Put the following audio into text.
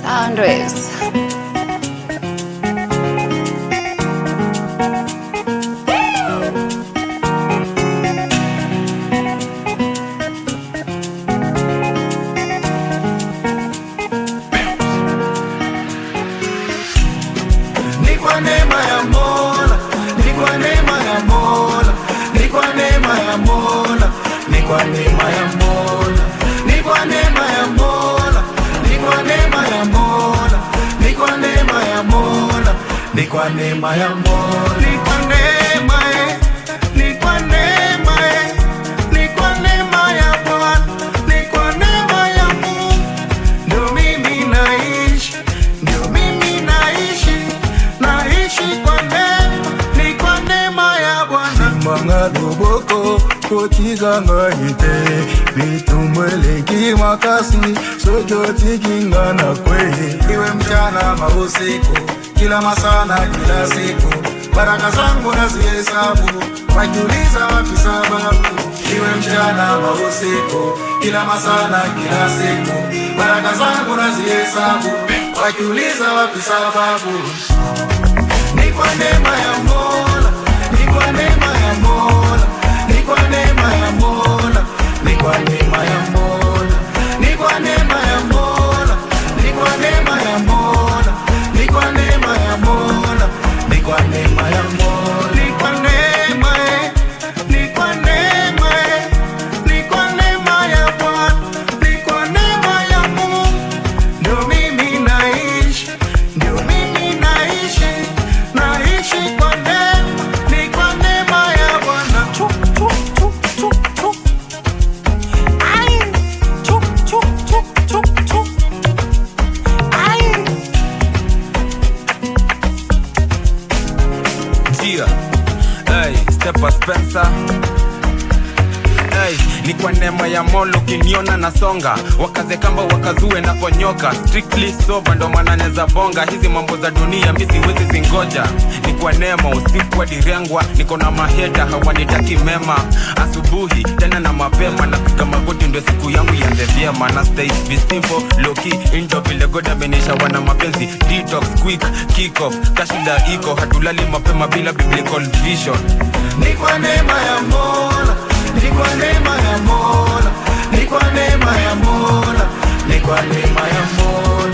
Soundwaves. Ni kwa neema ya Mola, ni kwa neema ya Mola, ni kwa neema ya Mola, ni kwa neema ya Mola, ni kwa neema ya Mola, ni kwa neema ya Mola, ni kwa neema ya Mola, ni kwa neema ya Mola, ni kwa neema ni kwa neema ni kwa neema ya Bwana, ni kwa neema ya Mungu ndio mimi naishi, ndio mimi naishi, naishi kwa neema, ni kwa neema ya Bwana. Manga loboko kotiga ngaite bitumwele kimakasi sojoti kingana kweli, iwe mchana mausiku, kila masana kila siku, baraka zangu nazihesabu, wajiuliza wapi sababu. Iwe mchana mausiku, kila masana kila siku, baraka zangu nazihesabu, wajiuliza wapi sababu. Ni kwa neema ya Mola, ni kwa neema ya Mola, ni kwa neema ya Mola, ni kwa neema ya Mola, ni kwa neema ya Mola, ni kwa neema ya Mola, ni kwa neema ya Mola, ni kwa neema ya Mola, ni kwa neema ni kwa neema ni kwa neema ya Bwana, ni kwa neema ya Mungu ndio mimi naishi, ndio mimi naishi, naishi kwa neema, ni kwa neema ya Bwana. Ai, ai. Gia, hey, Stepa Spencer. Hey, ni kwa neema ya Mola ukiniona nasonga, wakaze kamba wakazue na ponyoka, strictly sober ndo maana neza bonga, hizi mambo za dunia mimi siwezi zingoja. Ni kwa neema usiku hadi rengwa, niko na maheta hawanitaki mema, asubuhi tena na mapema, napiga magoti ndio siku yangu ianze vyema, na stay be simple low key into vile God amenisha wana mapenzi, detox quick kick off, kashida iko hatulali mapema bila biblical vision. Ni kwa neema ya Mola, ni kwa neema ya Mola, ni kwa neema ya Mola, ni kwa neema ya Mola.